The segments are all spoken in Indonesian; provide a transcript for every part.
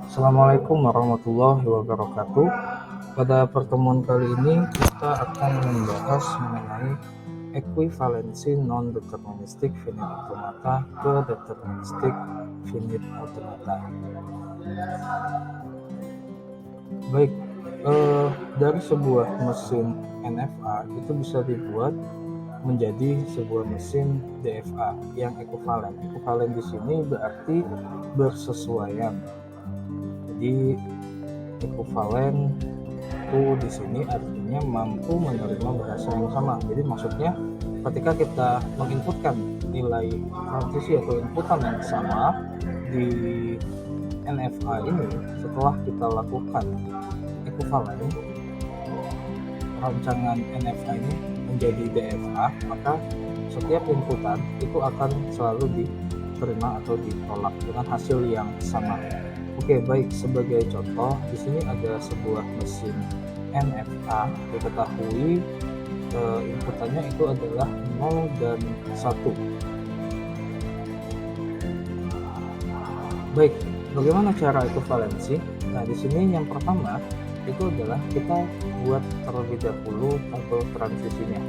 Assalamualaikum warahmatullahi wabarakatuh. Pada pertemuan kali ini kita akan membahas mengenai ekuivalensi non-deterministik finite automata ke deterministik finite automata. Baik, dari sebuah mesin NFA itu bisa dibuat menjadi sebuah mesin DFA yang ekuivalen. Ekuivalen di sini berarti bersesuaian. Jadi ekuivalen itu di sini artinya mampu menerima bahasa yang sama. Jadi maksudnya ketika kita menginputkan nilai transisi atau inputan yang sama di NFA ini, setelah kita lakukan ekuivalen rancangan NFA ini menjadi DFA, maka setiap inputan itu akan selalu diterima atau ditolak dengan hasil yang sama. Oke, baik, sebagai contoh di sini ada sebuah mesin NFA. Diketahui inputannya itu adalah 0 dan 1. Baik, bagaimana cara ekuivalensi? Nah, di sini yang pertama itu adalah kita buat terlebih dahulu tabel transisinya.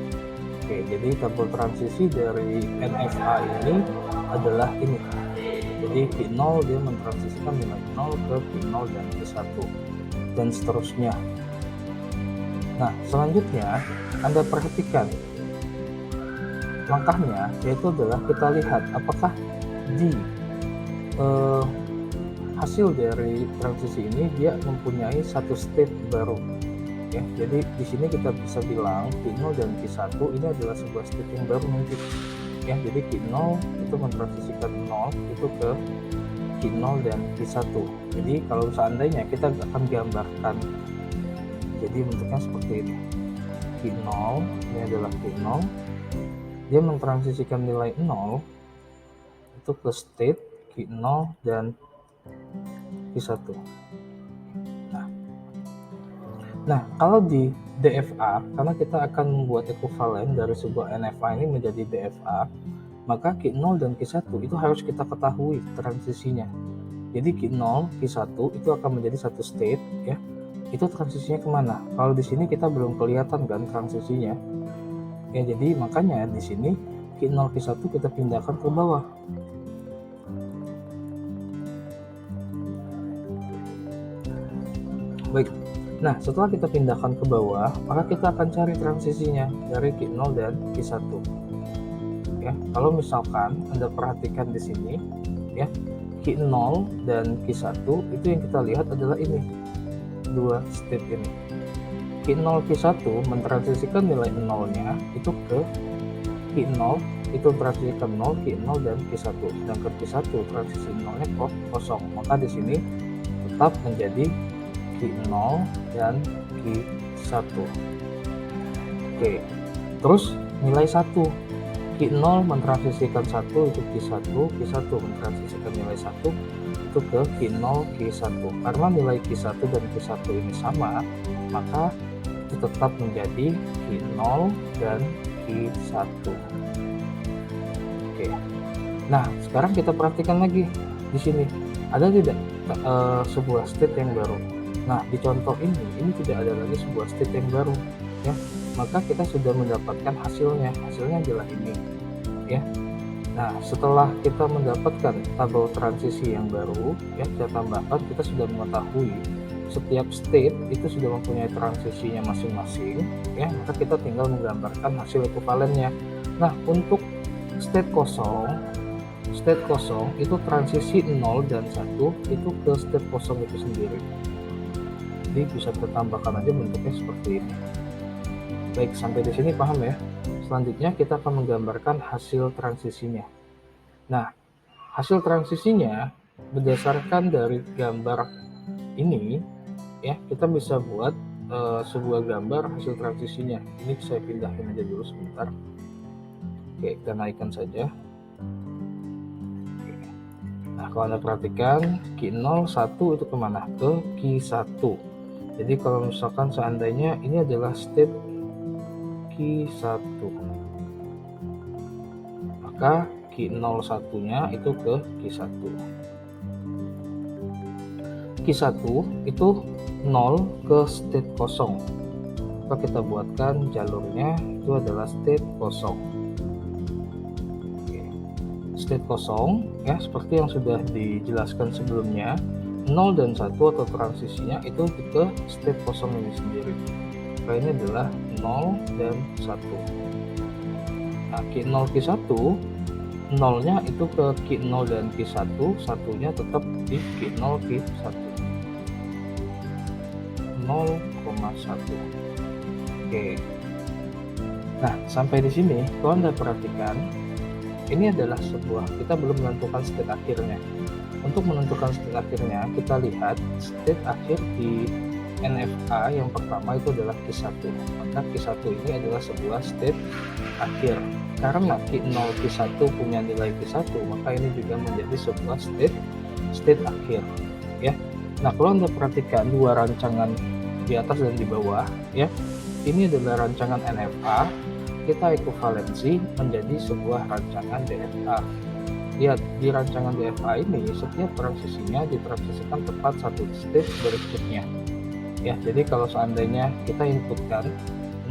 Oke, jadi tabel transisi dari NFA ini adalah ini. Jadi Q0 dia mentransisikan nilai 0 ke Q0 dan Q1 dan seterusnya. Nah, selanjutnya Anda perhatikan langkahnya, yaitu adalah kita lihat apakah di hasil dari transisi ini dia mempunyai satu state baru. Ya, jadi di sini kita bisa bilang Q0 dan Q1 ini adalah sebuah state yang baru nanti. Ya, jadi Q0 itu mentransisikan 0 itu ke Q0 dan Q1. Jadi kalau seandainya kita akan gambarkan, jadi bentuknya seperti ini. Q0 ini adalah Q0, dia mentransisikan nilai 0 itu ke state Q0 dan Q1. Nah, kalau di DFA, karena kita akan membuat ekuivalen dari sebuah NFA ini menjadi DFA, maka Q0 dan Q1 itu harus kita ketahui transisinya. Jadi Q0, Q1 itu akan menjadi satu state, ya. Itu transisinya kemana? Kalau di sini kita belum kelihatan kan transisinya. Ya, jadi makanya di sini Q0, Q1 kita pindahkan ke bawah. Baik. Nah, setelah kita pindahkan ke bawah, maka kita akan cari transisinya dari Q0 dan Q1. Ya, kalau misalkan Anda perhatikan di sini, ya, Q0 dan Q1 itu yang kita lihat adalah ini, dua state ini. Q0 Q1 mentransisikan nilai 0-nya itu ke Q0, itu transisikan 0, Q0 dan Q1. Sedangkan Q1 transisi 0-nya kosong, maka di sini tetap menjadi Q0 dan Q1. Oke, terus nilai 1, Q0 mentransisikan 1 itu Q1, Q1 mentransisikan nilai 1 itu ke Q0, Q1. Karena nilai Q1 dan Q1 ini sama, maka itu tetap menjadi Q0 dan Q1. Oke. Nah, sekarang kita perhatikan lagi di sini. Ada tidak sebuah state yang baru? Nah, di contoh ini tidak ada lagi sebuah state yang baru, ya. Maka kita sudah mendapatkan hasilnya. Hasilnya adalah ini, ya. Nah, setelah kita mendapatkan tabel transisi yang baru, ya, kita tambahkan, kita sudah mengetahui setiap state itu sudah mempunyai transisinya masing-masing, ya. Maka kita tinggal menggambarkan hasil ekuivalennya. Nah, untuk state kosong itu transisi 0 dan 1 itu ke state kosong itu sendiri. Jadi bisa kita tambahkan aja bentuknya seperti ini. Baik, sampai di sini paham ya? Selanjutnya kita akan menggambarkan hasil transisinya. Nah, hasil transisinya berdasarkan dari gambar ini, ya, kita bisa buat sebuah gambar hasil transisinya. Ini saya pindahin aja dulu sebentar. Oke, kita naikkan saja. Nah, kalau Anda perhatikan, Q0, 1 itu kemana? Ke Q1. Jadi kalau misalkan seandainya ini adalah state Q1, maka Q01-nya itu ke Q1. Q1 itu 0 ke state kosong. Maka kita buatkan jalurnya itu adalah state kosong. State kosong ya, seperti yang sudah dijelaskan sebelumnya, 0 dan 1 atau transisinya itu ke state kosong ini sendiri. Maka ini adalah 0 dan 1. Nah, Q0 Q1, 0-nya itu ke Q0 dan Q1, 1-nya tetap di Q0 Q1. 0,1. Oke. Nah, sampai di sini kalau Anda perhatikan, ini adalah sebuah, kita belum menentukan state akhirnya. Untuk menentukan state akhirnya, kita lihat state akhir di NFA yang pertama itu adalah Q1. Maka Q1 ini adalah sebuah state akhir. Karena Q0 Q1 punya nilai Q1, maka ini juga menjadi sebuah state akhir ya. Nah, kalau Anda perhatikan dua rancangan di atas dan di bawah ya, ini adalah rancangan NFA, kita ekuivalensi menjadi sebuah rancangan DFA. Lihat, di rancangan DFA ini setiap transisinya ditransisikan tepat satu state berikutnya ya. Jadi kalau seandainya kita inputkan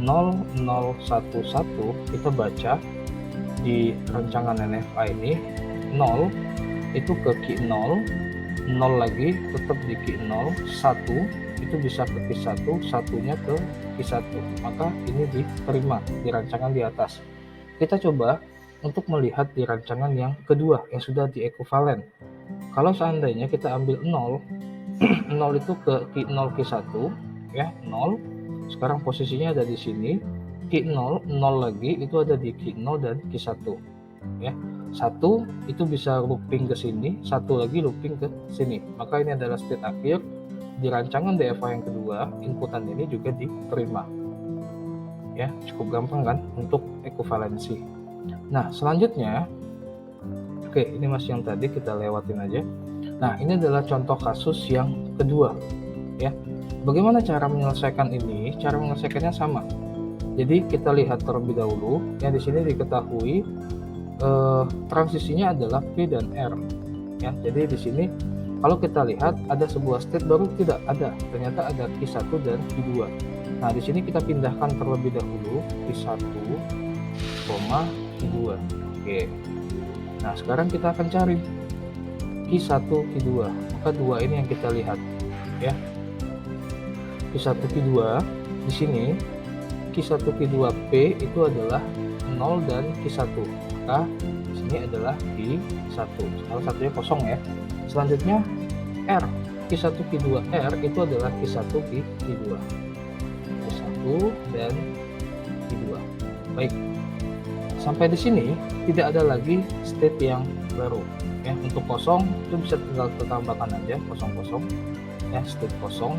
0011, kita baca di rancangan NFA ini 0 itu ke Q0, 0 lagi tetap di Q0, 1 itu bisa ke Q1, satunya ke Q1. Maka ini diterima di rancangan di atas. Kita coba untuk melihat di rancangan yang kedua yang sudah diekuvalen. Kalau seandainya kita ambil 0, 0 itu ke Q0 Q1 ya, 0. Sekarang posisinya ada di sini. Q0, 0 lagi itu ada di Q0 dan Q1 ya. 1 itu bisa looping ke sini, 1 lagi looping ke sini. Maka ini adalah state akhir. Di rancangan DFA yang kedua, inputan ini juga diterima ya. Cukup gampang kan untuk ekuivalensi. Nah, selanjutnya, oke, ini masih yang tadi, kita lewatin aja. Nah, ini adalah contoh kasus yang kedua ya. Bagaimana cara menyelesaikan ini? Cara menyelesaikannya sama. Jadi kita lihat terlebih dahulu ya, di sini diketahui transisinya adalah P dan R ya. Jadi di sini kalau kita lihat ada sebuah state baru, tidak ada, ternyata ada Q1 dan Q2. Nah, di sini kita pindahkan terlebih dahulu Q1, Q2. Oke. Nah, sekarang kita akan cari Q1, Q2. Maka dua ini yang kita lihat ya. Q1, Q2 di sini, Q1, Q2P itu adalah 0 dan Q1. Maka di sini adalah Q1. Salah satunya kosong ya. Selanjutnya R, Q1, Q2R itu adalah Q1, Q2. Q1 dan Q2. Baik. Sampai di sini tidak ada lagi state yang baru ya. Untuk kosong itu bisa tinggal ditambahkan aja kosong-kosong ya, state kosong.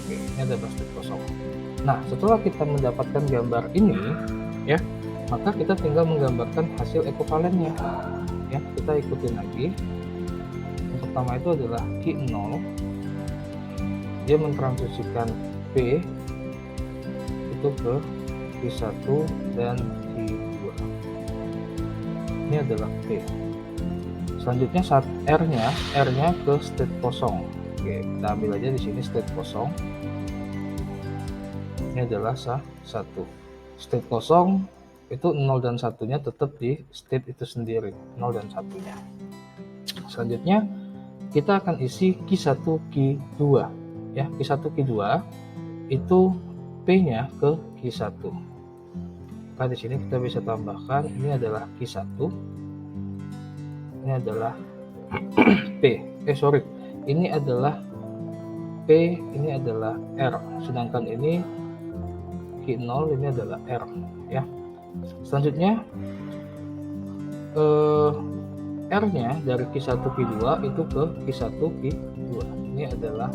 Oke, ini adalah state kosong. Nah, setelah kita mendapatkan gambar ini ya, maka kita tinggal menggambarkan hasil ekuivalennya ya. Kita ikutin lagi. Yang pertama itu adalah Q0, dia mentransisikan P itu ke Q1 dan Q2. Ini adalah P. Selanjutnya saat R-nya ke state kosong. Oke, kita ambil aja di sini state kosong. Ini adalah satu. State kosong itu 0 dan 1-nya tetap di state itu sendiri, 0 dan 1-nya. Selanjutnya kita akan isi Q1, Q2 ya. Q1, Q2 itu P-nya ke Q1. Maka di sini kita bisa tambahkan, ini adalah Q1, ini adalah P. Ini adalah P, ini adalah R. Sedangkan ini Q0, ini adalah R ya. Selanjutnya R-nya dari Q1, Q2 itu ke Q1, Q2. Ini adalah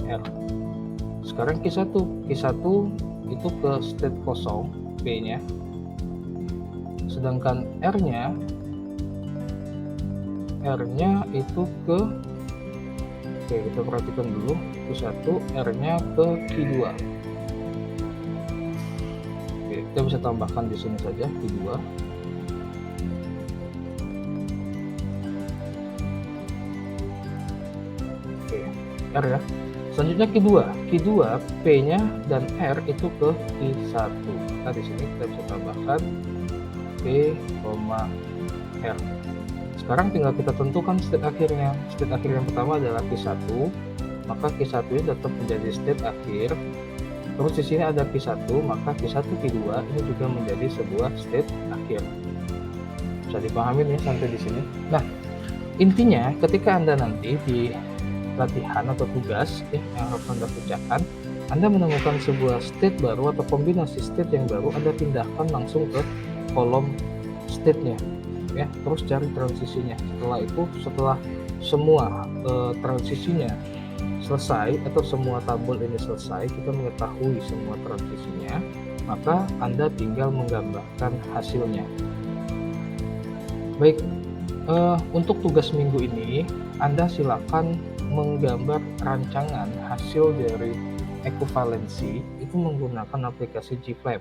R. Sekarang Q1 itu ke state kosong, P-nya. Sedangkan R-nya itu ke, oke, kita perhatikan dulu, Q1, R-nya ke Q2. Oke, kita bisa tambahkan di sini saja Q2. R ya. Selanjutnya Q2 P-nya dan R itu ke Q1. Nah, di sini kita bisa tambahkan P, R. Sekarang tinggal kita tentukan state akhirnya. State akhir yang pertama adalah Q1, maka Q1 ini tetap menjadi state akhir. Terus di sini ada Q1, maka Q1 Q2 ini juga menjadi sebuah state akhir. Bisa dipahami ya sampai di sini. Nah, intinya ketika Anda nanti di latihan atau tugas yang harus Anda kerjakan, Anda menemukan sebuah state baru atau kombinasi state yang baru, Anda pindahkan langsung ke kolom state-nya ya, terus cari transisinya. Setelah semua transisinya selesai atau semua tabel ini selesai, kita mengetahui semua transisinya, maka Anda tinggal menggambarkan hasilnya. Baik, untuk tugas minggu ini Anda silakan menggambar rancangan hasil dari ekuivalensi itu menggunakan aplikasi GFlap.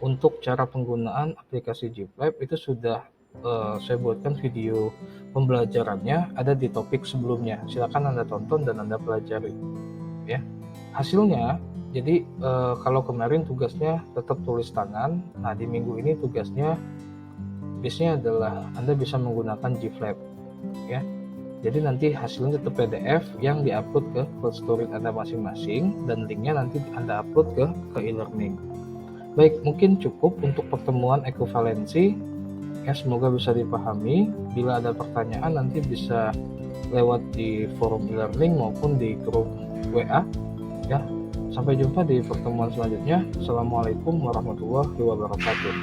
Untuk cara penggunaan aplikasi GFlap itu sudah saya buatkan video pembelajarannya, ada di topik sebelumnya. Silakan Anda tonton dan Anda pelajari ya. Hasilnya, jadi kalau kemarin tugasnya tetap tulis tangan, nah di minggu ini tugasnya biasanya adalah Anda bisa menggunakan GFlap ya. Jadi nanti hasilnya tetap PDF yang diupload ke Story Anda masing-masing, dan linknya nanti Anda upload ke e-learning. Baik, mungkin cukup untuk pertemuan ekuivalensi ya, semoga bisa dipahami. Bila ada pertanyaan nanti bisa lewat di forum e-learning maupun di grup WA ya. Sampai jumpa di pertemuan selanjutnya. Assalamualaikum warahmatullahi wabarakatuh.